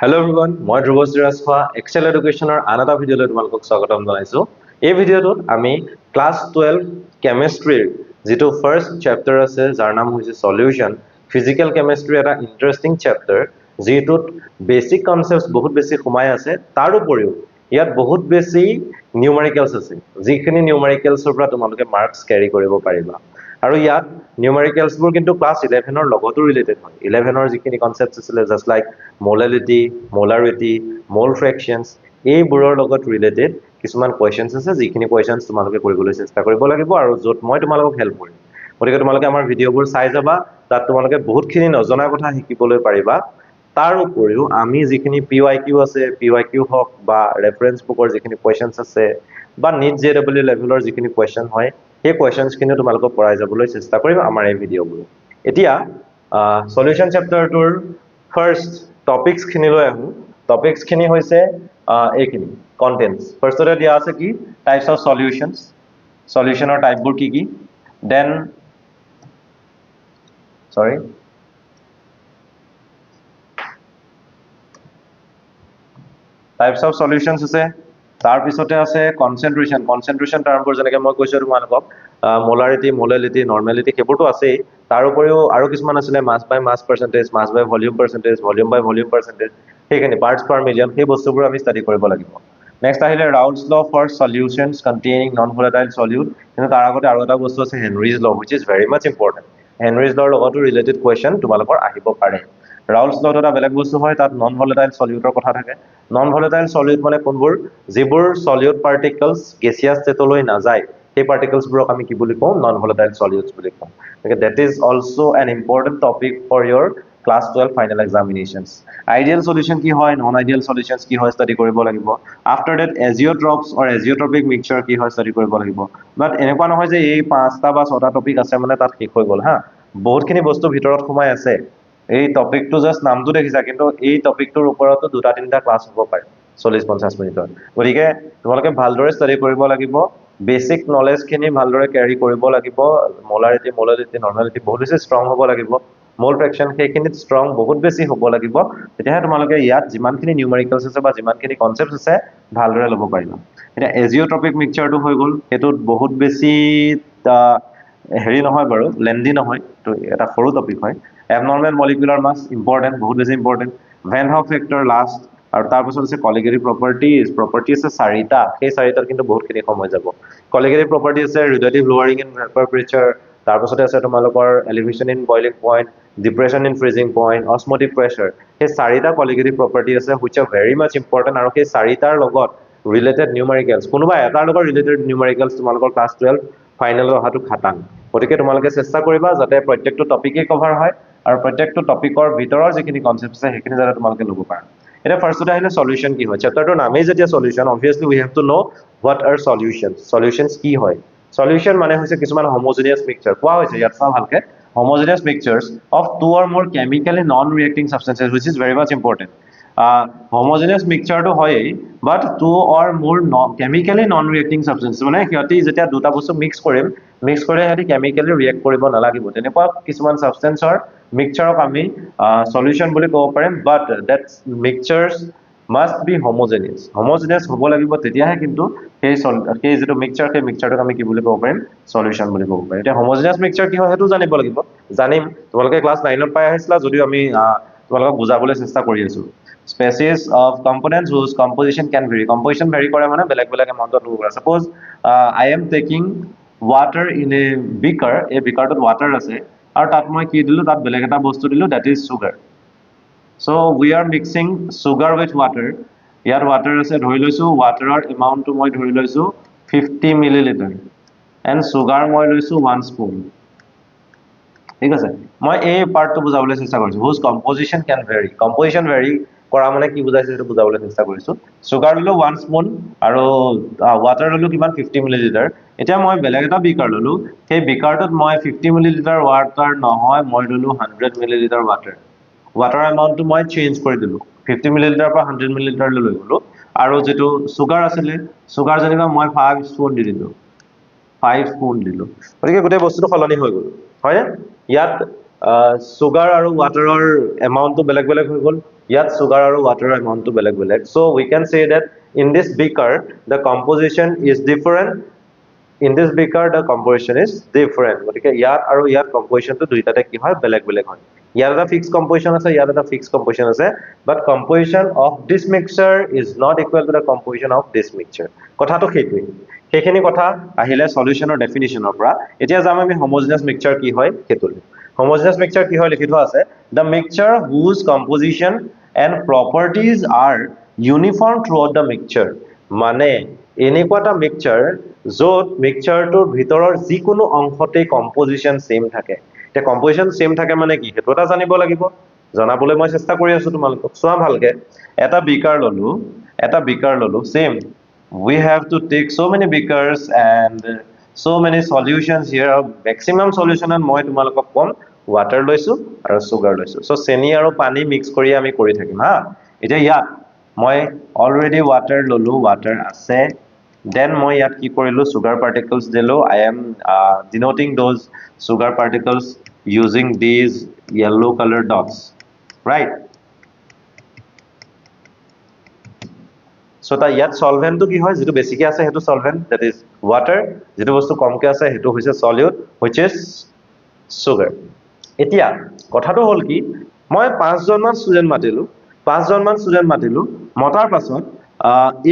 Hello everyone, মই ধ্ৰুৱশ্ৰী Rajkhowa Excel এডুকেশ্যনৰ আন এটা ভিডিঅ'লৈ তোমালোকক স্বাগতম জনাইছো। এই ভিডিঅ'টোত আমি ক্লাছ 12 কেমিষ্ট্ৰিৰ যিটো ফাৰ্ষ্ট চেপ্টাৰ আছে যাৰ নাম হৈছে সলিউশন। ফিজিক্যাল কেমিষ্ট্ৰি এটা ইন্টাৰেষ্টিং চেপ্টাৰ যিটোত বেসিক কনসেপ্টছ বহুত বেছি সোমাই আছে। তাৰ উপৰিও ইয়াত বহুত বেছি নিউমেৰিকেলছ আছে যিখিনি নিউমেৰিকেলছৰ পৰা তোমালোকে মাৰ্কছ ক্যাৰি কৰিব পাৰিবা। আৰু ইয়াত নিউমেৰিকেলছবোৰ কিন্তু ক্লাছ 11ৰ লগতো ৰিলেটেড হয়। 11ৰ যিখিনি কনসেপ্টছ আছিল জাস্ট লাইক মোলালিটি, মোলাৰিটি, মোল ফ্ৰেকশনছ এইবোৰৰ লগত ৰিলেটেড কিছুমান কোৱেশ্চনছ আছে যিখিনি কোৱেশ্চনছ তোমালোকে কৰিবলৈ চেষ্টা কৰিব লাগিব আৰু য'ত মই তোমালোকক হেল্প কৰিম। গতিকে তোমালোকে আমাৰ ভিডিঅ'বোৰ চাই যাবা, তাত তোমালোকে বহুতখিনি নজনা কথা শিকিবলৈ পাৰিবা। তাৰ উপৰিও আমি যিখিনি PYQ আছে, PYQ হওক বা ৰেফাৰেন্স বুকৰ যিখিনি কোৱেশ্চনছ আছে বা নিট JEE লেভেলৰ যিখিনি কোৱেশ্চন হয় সেই কোৱেশ্চনছখিনি তোমালোকক পঢ়াই যাবলৈ চেষ্টা কৰিম আমাৰ এই ভিডিঅ'বোৰ। এতিয়া সলিউশন চেপ্টাৰটোৰ ফাৰ্ষ্ট টপিকস খিনিলৈ আহো। টপিকস খিনি হৈছে এইখিনি কন্টেন্টস। ফাৰ্ষ্টতে দিয়া আছে কি টাইপস অফ সলিউশনস, সলিউশনৰ টাইপবোৰ কি কি, দেন টাইপস অফ সলিউশনস আছে। তাৰ পিছতে আছে কনসেন্ট্ৰেশন। কনসেন্ট্ৰেশন টাৰ্মবোৰ যেনেকৈ মই কৈছো তোমালোকক মোলাৰিটি, মোলালিটি, নৰ্মেলিটি সেইবোৰতো আছেই। তাৰ উপৰিও আৰু কিছুমান আছিলে মাছ বাই মাছ পাৰ্চেন্টেজ, মাছ বাই ভলিউম পাৰ্চেন্টেজ, ভলিউম বাই ভলিউম পাৰ্চেন্টেজ, সেইখিনি পাৰ্টস পাৰ মিলিয়ন সেই বস্তুবোৰ আমি ষ্টাডি কৰিব লাগিব। নেক্সট আহিলে Raoult's law for solutions containing non volatile solute. কিন্তু তাৰ আগতে আৰু এটা বস্তু আছে হেনৰিজ ল, which is very much important. হেনৰিজ লৰ লগতো ৰিলেটেড কুৱেশ্যন তোমালোকৰ আহিব পাৰে। ৰাউলছ লত এটা বেলেগ বস্তু হয়, তাত নন ভলাটাইল সলিউটৰ কথা থাকে। নন ভলাটাইল সলিউট মানে কোনবোৰ, যিবোৰ সলিউট পাৰ্টিকলছ গেছিয়াছ ষ্টেটলৈ নাযায় সেই পাৰ্টিকলছবোৰক আমি কি বুলি কওঁ, নন ভলাটাইল সলিউটছ বুলি কওঁ। That is also an important topic for your class 12 final examinations. Ideal solution কি হয়, নন আইডিয়েল সলিউশনস কি হয় ষ্টাডি কৰিব লাগিব। আফটাৰ দ্যাট এজিঅ'ট্ৰপছ অৰ এজিঅ'ট্ৰপিক মিক্সচাৰ কি হয় ষ্টাডি কৰিব লাগিব। বাট এনেকুৱা নহয় যে এই 5টা বা 6টা টপিক আছে মানে তাত শেষ হৈ গ'ল হা, বহুতখিনি বস্তু ভিতৰত সোমাই আছে। এই টপিকটো জাস্ট নামটো দেখিছা, কিন্তু এই টপিকটোৰ ওপৰতো 2টা-3টা ক্লাছ হ'ব পাৰে 40-50 মিনিটৰ। গতিকে তোমালোকে ভালদৰে ষ্টাডি কৰিব লাগিব, বেসিক নলেজ খিনি ভালদৰে ক্যাৰি কৰিব লাগিব। মোলাৰিটি, মোলালিটি, নৰ্মেলিটি বহুত বেছি ষ্ট্ৰং হ'ব লাগিব। মোল ফ্ৰেকশন সেইখিনিত ষ্ট্ৰং বহুত বেছি হ'ব লাগিব, তেতিয়াহে তোমালোকে ইয়াত যিমানখিনি নিউমেৰিকেলছ আছে বা যিমানখিনি কনসেপ্টছ আছে ভালদৰে ল'ব পাৰিবা। এতিয়া এজিঅ'ট্ৰপিক মিক্সচাৰটো হৈ গ'ল, সেইটোত বহুত বেছি হেৰি নহয় বাৰু, লেন্দি নহয়, তো এটা সৰু টপিক হয়। এবনৰ্মেল মলিকুলাৰ মাছ ইম্পৰ্টেণ্ট, বহুত বেছি ইম্পৰ্টেণ্ট। ভেন হক ফেক্টৰ লাষ্ট, আৰু তাৰপিছত আছে কলিগেটিভ প্ৰপাৰ্টিজ। প্ৰপাৰ্টি আছে 4টা, সেই 4টাত কিন্তু বহুতখিনি সময় যাব। কলিগেটিভ প্ৰপাৰ্টি আছে relative lowering in vapour pressure, তাৰপিছতে আছে তোমালোকৰ elevation in boiling point, depression in freezing point, osmotic pressure. সেই 4টা কলিগেটিভ প্ৰপাৰ্টি আছে which are very much important, আৰু সেই 4টাৰ লগত ৰিলেটেড নিউমেৰিকেলছ, কোনোবা এটাৰ লগত ৰিলেটেড নিউমেৰিকেলছ তোমালোকৰ ক্লাছ 12 ফাইনেলত অহাটো খাটাং। গতিকে তোমালোকে চেষ্টা কৰিবা যাতে প্ৰত্যেকটো টপিকেই কভাৰ হয় আৰু প্ৰত্যেকটো টপিকৰ ভিতৰৰ যিখিনি কনসেপ্ট আছে সেইখিনি যাতে তোমালোকে ল'ব পাৰা। এতিয়া ফাৰ্ষ্টতে আহিলে সলিউশন কি হয়। চেপ্টাৰটোৰ নামেই যেতিয়া solution, obviously we have to know what are solutions. Solutions কি হয়? সলিউশন মানে হৈছে কিছুমান হোমোজেনিয়াছ মিক্সচাৰ। কোৱা হৈছে ইয়াত চোৱা ভালকে, homogeneous mixtures of 2 or more chemically non-reacting substances, which is very much important. Homogeneous mixture to হয়, but 2 or more chemically non-reacting substances, মানে সিহঁতি যেতিয়া দুটা বস্তু মিক্স কৰিম, মিক্স কৰি সিহঁতি কেমিকেলি ৰিয়েক্ট কৰিব নালাগিব, তেনেকুৱা কিছুমান সাবস্টেন্সৰ মিক্সচাৰক আমি সলিউশন বুলি ক'ব পাৰিম। বাট দ্যাট মিক্সচাৰ্ছ মাষ্ট বি হোমোজেনিয়াছ। হোমোজেনিয়াছ হ'ব লাগিব, তেতিয়াহে কিন্তু সেই যিটো মিক্সচাৰ, সেই মিক্সচাৰটোক আমি কি বুলি ক'ব পাৰিম, সলিউশন বুলি ক'ব পাৰিম। এতিয়া হোমোজেনিয়াছ মিক্সচাৰ কি হয় সেইটো জানিব লাগিব। জানিম, তোমালোকে ক্লাছ 9ত পাই আহিছিলা যদিও আমি তোমালোকক বুজাবলৈ চেষ্টা কৰি আছো। Species of components whose composition can vary. Composition vary কৰে মানে বেলেগ বেলেগ এমাউণ্টত হ'ব পাৰে। Suppose I am taking water in a beaker, এই বিকাৰটোত water আছে আৰু তাত মই কি দিলো, তাত বেলেগ এটা বস্তু দিলো, that is sugar. So we are mixing sugar with water. ইয়াত water আছে, ধৰি লৈছো waterৰ এমাউণ্টটো মই ধৰি লৈছো 50 মিলিলিটাৰ and sugar মই লৈছো 1 spoon. ঠিক আছে, মই এই পাৰ্টটো বুজাবলৈ চেষ্টা কৰিছো। হুজ composition can very. Composition very কৰা মানে কি বুজাইছে সেইটো বুজাবলৈ চেষ্টা কৰিছো। সুগাৰ ললো 1 স্পুন আৰু ৱাটাৰ ললো কিমান 50 মিলিলিটাৰ। এতিয়া মই বেলেগ এটা বিকাৰ ললো, সেই বিকাৰটোত মই 50 মিলিলিটাৰ ৱাটাৰ নহয়, মই ললো 100 মিলিলিটাৰ ৱাটাৰ। ৱাটাৰ এমাউণ্টটো মই চেঞ্জ কৰি দিলো, 50 মিলিলিটাৰ পৰা 100 মিলিলিটাৰ লৈ গলো। আৰু যেটো সুগাৰ আছিলে, সুগাৰ যেনিবা মই 5 স্পুন দি দিলো, 5 স্পুন দিলো। গতিকে গোটেই বস্তুটো সলনি হৈ গ'ল, হয়নে? ইয়াত সুগাৰ আৰু ৱাটাৰৰ এমাউণ্টটো বেলেগ বেলেগ হৈ গ'ল। ইয়াত sugar আৰু water amount to বেলেগ বেলেগ so we can say that in this beaker the composition is different in this beaker the composition is different গতিকে ইয়াত আৰু ইয়াত composition টো দুইটাতে কি হয় বেলেগ বেলেগ হয় ইয়াত এটা fixed composition আছে ইয়াত এটা fixed composition আছে but composition of this mixture is not equal to the composition of this mixture কথাটো সেইটোই সেইখিনি কথা আহিলে সলিউশনৰ ডেফিনিশনৰ পৰা এতিয়া যাম আমি homogeneous mixture কি হয় হেতুলে homogeneous mixture কি হয় লিখি থোৱা আছে the mixture whose composition and properties are uniform throughout the mixture মানে এনেকুৱা এটা mixture যত mixtureটোৰ ভিতৰৰ যিকোনো অংশতে composition same থাকে তে composition same থাকে মানে কি হেতু এটা জানিব লাগিব জনাবলৈ মই চেষ্টা কৰি আছো তোমালোকক সোৱা ভালকে এটা beaker ললো same we have to take so many beakers and so many solutions here maximum solution and মই তোমালোকক কম water লৈছো আৰু sugar লৈছো so চেনি আৰু পানী mix কৰি আমি কৰি থাকিম হা এতিয়া ইয়াত মই already water ললো water আছে then মই ইয়াত কি কৰিলো sugar particles দিলো I am denoting those sugar particles using these yellow color dots right so ta yat solvent to ki hoy jetu basic ase hetu solvent that is water jetu bostu komke ase hetu hoise solute which is sugar etia kotha to hol ki moi 5 jon man student matilu motar pasot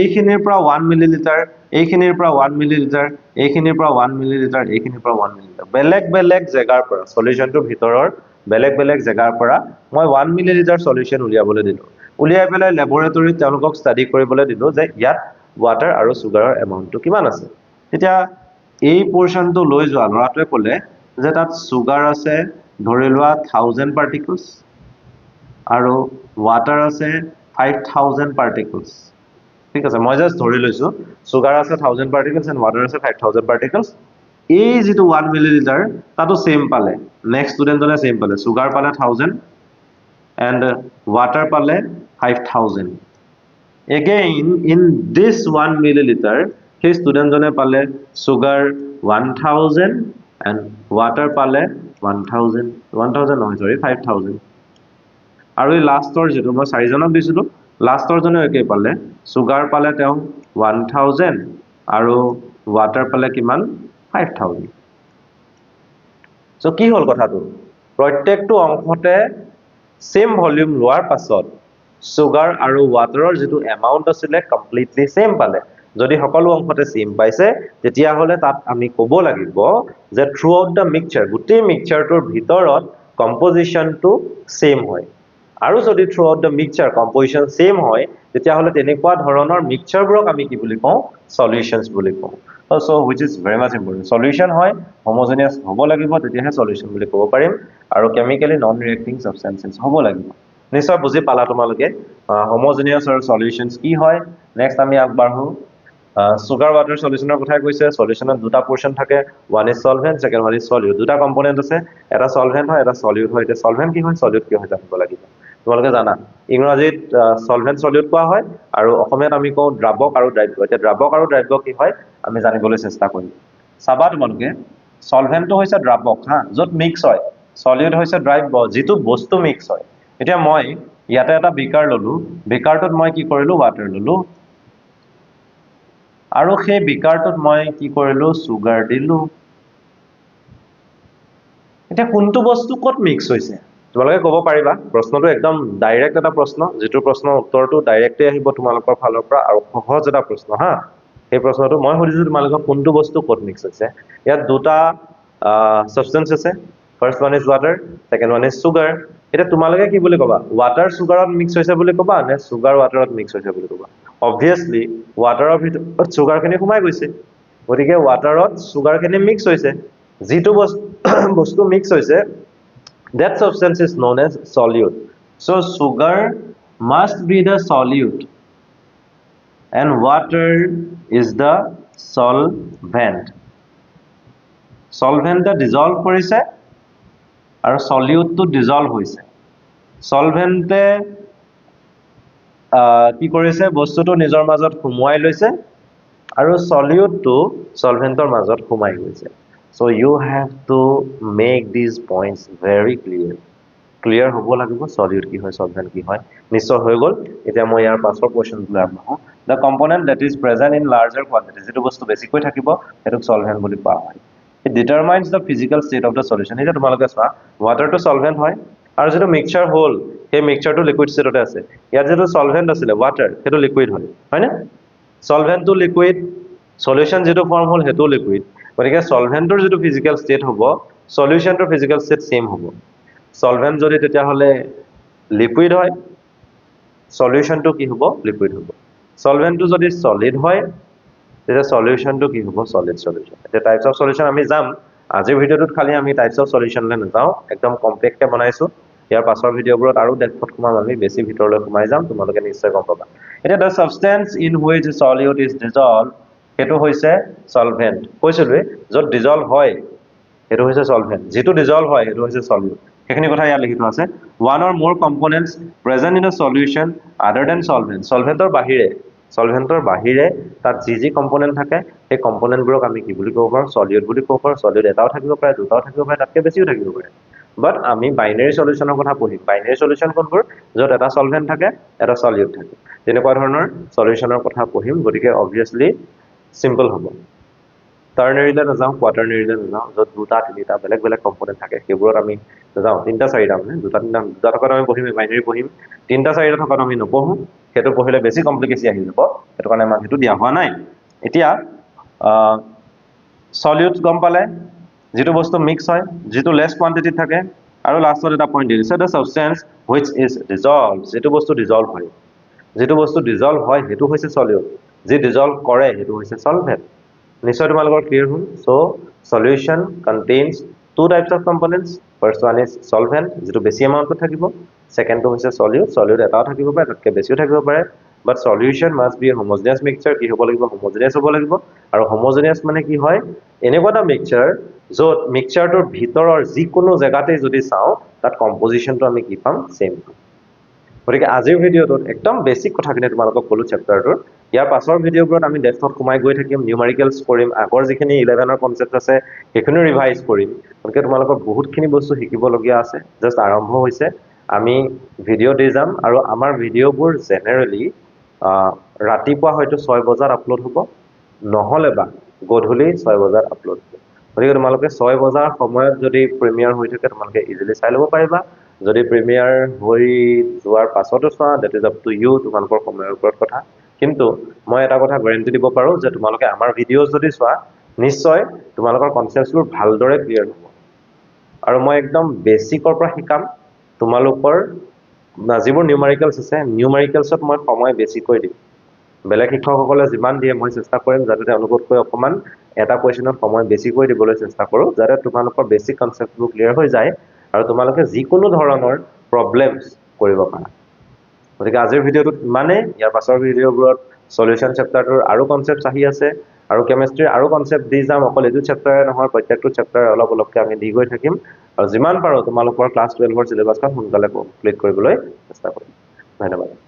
এইখিনিৰ পৰা 1 millilitre এইখিনিৰ পৰা 1 millilitre এইখিনিৰ পৰা 1 millilitre এইখিনিৰ পৰা 1 millilitre বেলেগ বেলেগ জায়গাৰ পৰা সলিউশনটো ভিতৰৰ বেলেগ বেলেগ জায়গাৰ পৰা মই 1 মিলিলিটাৰ সলিউশন উলিয়াবলৈ দিলো উলিয়াই পেলাই ল্যাবৰেটৰীত তেওঁলোকক ষ্টাডি কৰিবলৈ দিলো যে ইয়াত ওয়াটাৰ আৰু সুগাৰৰ এমাউন্টটো কিমান আছে তেতিয়া এই পোৰশনটো লৈ যোৱা লৰাটোৱে ক'লে যে তাত সুগাৰ আছে ধৰি লোৱা 1000 পাৰ্টিকলছ আৰু ওয়াটাৰ আছে 5000 পাৰ্টিকলছ ঠিক আছে মই জাস্ট ধৰি লৈছো সুগাৰ আছে 1000 পাৰ্টিকলছ এন্ড ওয়াটাৰ আছে 5000 পাৰ্টিকলছ এই যেটো 1 মিলিলিটাৰ তাতো সেম পালে নেক্সট ষ্টুডেন্টজনে সেম পালে সুগাৰ পালে 1000 and water pale 5000 again in this 1 milliliter he student jone pale sugar 1000 and water pale 1000 no sorry 5000 aru last or jeto moi 4 jonok disilu last or jone ekai pale sugar pale teo 1000 aru water pale kiman 5000 so ki hol kotha to protekto অংশতে same volume lower pasot sugar aru water or jetu amount asile completely same pale jodi hokolu অংশতে same paise tetia hole tat ami kobo lagibo je throughout the mixture guti mixture tor bhitorot composition to same hoy aru jodi throughout the mixture composition same hoy tetia hole tenekwa dhoroner mixture brok ami ki boli kau solutions boli kau so which is very much important solution hoy homogeneous hobo lagibo tetia he solution boli kobo parim aru chemically non reacting substances hobo lagibo নিশ্চয় বুজি পালা তোমালোকে homogeneous or solutions কি হয় next আমি আগবাঢ়ো sugar water solution এর কথা কইছে সলিউশনত দুটা পোরশন থাকে one is solvent second one is solute দুটা কম্পোনেন্ট আছে এটা solvent হয় এটা solute হয় এটা solvent কি হয় solute কি হয় জানিব লাগিব তোমালোকে জানা ইংৰাজীত solvent solute কোৱা হয় আৰু অসমীয়াত আমি কওঁ দ্ৰাৱক আৰু দ্ৰব্য এটা দ্ৰাৱক আৰু দ্ৰব্য কি হয় আমি জানিবলৈ চেষ্টা কৰিম সাবা তোমালোকে solvent তো হৈছে দ্ৰাৱক হা যত মিক্স হয় solute হৈছে দ্ৰব্য যেটো বস্তু মিক্স হয় এতিয়া মই ইয়াতে এটা বিকাৰ ললো বিকাৰটোত মই কি কৰিলো ওয়াটাৰ ললো আৰু সেই বিকাৰটোত মই কি কৰিলো সুগাৰ দিলো এটা কোনটো বস্তু কত মিক্স হৈছে তোমালোকে ক'ব পাৰিবা প্ৰশ্নটো একদম ডাইৰেক্ট এটা প্ৰশ্ন যেটো প্ৰশ্নৰ উত্তৰটো ডাইৰেক্টলি আহিব তোমালোকৰ ফালৰ পৰা আৰু সহজ এটা প্ৰশ্ন হা এই প্ৰশ্নটো মই সুধিছো তোমালোকক কোনটো বস্তু কত মিক্স হৈছে ইয়াত দুটা সাবস্টেন্স আছে first one is water second one is sugar এটা তোমালোকে কি বুলি কবা ওয়াটাৰ সুগাৰত মিক্স হৈছে বুলি কবা নে সুগাৰ ওয়াটাৰত মিক্স হৈছে বুলি কবা obviously ওয়াটাৰৰ ভিতৰত সুগাৰ খিনি সোমাই গৈছে গতিকে ওয়াটাৰত সুগাৰ খিনি মিক্স হৈছে যেটো বস্তু মিক্স হৈছে that substance is known as solute so sugar must be the solute and water is the solvent solvent the dissolve কৰিছে আৰু solute to dissolve হৈছে solvent কি কৰিছে বস্তুটো নিজৰ মাজত ঘুমাই লৈছে আৰু solute to solventor মাজত ঘুমাই গৈছে so you have to make these points very clear clear হ'ব লাগিব সলিউট কি হয় সলভেন্ট কি হয় নিশ্চয় হৈ গ'ল এতিয়া মই ইয়াৰ পাছৰ কোৱেশ্চনলৈ আগবাঢ়ো the component that is present in larger quantity যেটো বস্তু বেছিকৈ থাকিব হেতুক সলভেন্ট বুলি কোৱা হয় it determines the physical state of the solution এটা তোমালোকে চোৱা ওয়াটাৰটো সলভেন্ট হয় আৰু যেটো মিক্সচাৰ হ'ল সেই মিক্সচাৰটো লিকুইড ষ্টেটতে আছে ইয়াত যেটো সলভেন্ট আছিলে ওয়াটাৰ হেতু লিকুইড হয় হয়নে সলভেন্টটো লিকুইড সলিউশন যেটো ফৰ্ম হ'ল হেতু লিকুইড গতিকে সলভেন্টৰ যেটো ফিজিক্যাল ষ্টেট হ'ব সলিউশনটোৰ ফিজিক্যাল ষ্টেট সেম হ'ব সলভেন্ট যদি তেতিয়া হলে লিকুইড হয় সলিউশনটো কি হ'ব লিকুইড হ'ব সলভেন্টটো যদি সলিড হয় তেতিয়া সলিউশনটো কি হ'ব সলিড সলিউশন এতিয়া টাইপস অফ সলিউশন আমি যাম আজিৰ ভিডিওটোত খালি আমি টাইপস অফ সলিউশনলৈ নাযাওঁ একদম কমপ্লেক্টকে বনাইছো ইয়াৰ পাছৰ ভিডিওবোৰত আৰু ডেপথত সোমাম আমি বেছি ভিতৰলৈ সোমাই যাম তোমালোকে নিশ্চয় গম পাবা এতিয়া the substance in which solute is dissolved হেতু হৈছে সলভেন্ট কৈছিলুৱে যত ডিজলভ হয় হেতু হৈছে সলভেন্ট যেটো ডিজলভ হয় হেতু হৈছে সলিউট এখানে কথা ইয়াত লিখি থোৱা আছে one or more components present in a solution other than solvent সলভেন্টৰ বাহিৰে তাত যি কম্পোনেন্ট থাকে সেই কম্পোনেন্টবোৰক আমি কি বুলি ক'ব পাৰো সলিউট বুলি ক'ব পাৰো সলিউট এটাও থাকিব পাৰে দুটাও থাকিব পাৰে তাতকৈ বেছিও থাকিব পাৰে বাট আমি বাইনাৰী সলিউশনৰ কথা পঢ়িম বাইনাৰী সলিউশন কোনবোৰ যত এটা সলভেন্ট থাকে এটা সলিউট থাকে তেনেকুৱা ধৰণৰ সলিউশনৰ কথা পঢ়িম গতিকে অবভিয়াসলি সিম্পল হ'ব টাৰ্নাৰীলৈ নাযাওঁ কোৱাটাৰ্নাৰীলৈ নাযাওঁ য'ত দুটা তিনিটা বেলেগ বেলেগ কম্পোনেন্ট থাকে সেইবোৰত আমি নাযাওঁ তিনিটা চাৰিটা মানে দুটা থকাত আমি পঢ়িম বাইনাৰী পঢ়িম তিনিটা চাৰিটা থকাত আমি নপঢ়ো সেইটো পঢ়িলে বেছি কমপ্লিকেচি আহি যাব সেইটো কাৰণে আমাক সেইটো দিয়া হোৱা নাই এতিয়া সলিউট গম পালে যেটো বস্তু মিক্স হয় যেটো লেস কোয়ান্টিটি থাকে আৰু লাষ্টত এটা পইণ্ট দিছে the substance which is dissolved যেটো বস্তু ডিজলভ হয় যেটো বস্তু ডিজলভ হয় হেতু হৈছে সলিউট যে ডিজলভ কৰে হেতু হৈছে সলভেন্ট নিশ্চয় তোমালোকৰ ক্লিয়াৰ হ'ল so solution contains two types of components first one is solvent যেটো বেছি এমাউন্টত থাকিব সেকেন্ড টো হৈছে সলিউট সলিউট এটাও থাকিব পাৰে তাতকৈ বেছিও থাকিব পাৰে but solution must be homogeneous mixture কি হ'ব লাগিব হোমোজেনিয়াস হ'ব লাগিব আৰু হোমোজেনিয়াস মানে কি হয় এনেকুৱা এটা মিক্সচাৰ য'ত মিক্সচাৰটোৰ ভিতৰৰ যিকোনো জায়গাতে যদি চাও তাত কম্পোজিশনটো আমি কি পাম সেম গতিকে আজিৰ ভিডিওটোত একদম বেসিক কথাখিনি তোমালোকক ক'লো চেপ্টাৰটোৰ ইয়াৰ পাছৰ ভিডিওবোৰত আমি ডেপথত সোমাই গৈ থাকিম নিউমেৰিকেলছ কৰিম আগৰ যিখিনি 11 ৰ কনসেপ্ট আছে সেইখিনি ৰিভাইজ কৰিম গতিকে তোমালোকৰ বহুতখিনি বস্তু শিকিবলগীয়া আছে জাস্ট আৰম্ভ হৈছে আমি ভিডিও দি যাম আৰু আমাৰ ভিডিওবোৰ জেনাৰেলি ৰাতিপুৱা হয়তো 6 বজাত আপলোড হ'ব নহলে বা গধূলি 6 বজাত আপলোড হ'ব গতিকে তোমালোকে 6 বজাৰ সময়ত যদি প্ৰিমিয়াৰ হৈ থাকে তোমালোকে ইজিলি চাই ল'ব পাৰিবা যদি প্ৰিমিয়াৰ হৈ যোৱাৰ পাছতো চোৱা that is up to you তোমালোকৰ সময়ৰ ওপৰত কথা কিন্তু মই এটা কথা গ্যাৰান্টি দিব পাৰো যে তোমালোকে আমাৰ ভিডিওজ যদি চোৱা নিশ্চয় তোমালোকৰ কনসেপ্টবোৰ ভালদৰে ক্লিয়াৰ হ'ব আৰু মই একদম বেসিকৰ পৰা শিকাম তোমালোকৰ যিবোৰ নিউমেৰিকেলছ আছে নিউমেৰিকেলছত মই সময় বেছিকৈ দিম বেলেগ শিক্ষকসকলে যিমান দিয়ে মই চেষ্টা কৰিম যাতে তেওঁলোকতকৈ অকমান এটা কোৱেশ্চনত সময় বেছিকৈ দিবলৈ চেষ্টা কৰো যাতে তোমালোকৰ বেসিক কনসেপ্টবোৰ ক্লিয়াৰ হৈ যায় আৰু তোমালোকে যিকোনো ধৰণৰ প্ৰবলেমছ কৰিব পাৰা গতিকে আজিৰ ভিডিওটোত মানে ইয়াৰ পাছৰ ভিডিওবোৰত সলিউশন চেপ্টাৰটোৰ আৰু কনসেপ্টছ আহি আছে আৰু কেমিষ্ট্ৰিৰ আৰু কনসেপ্ট দি যাম অকল এটো চেপ্টাৰে নহয় প্ৰত্যেকটো চেপ্টাৰ অলপ অলপকৈ আমি দি গৈ থাকিম আৰু যিমান পাৰো তোমালোকৰ ক্লাছ 12 ৰ সিলেবাছখন সোনকালে কমপ্লিট কৰিবলৈ চেষ্টা কৰিম ধন্যবাদ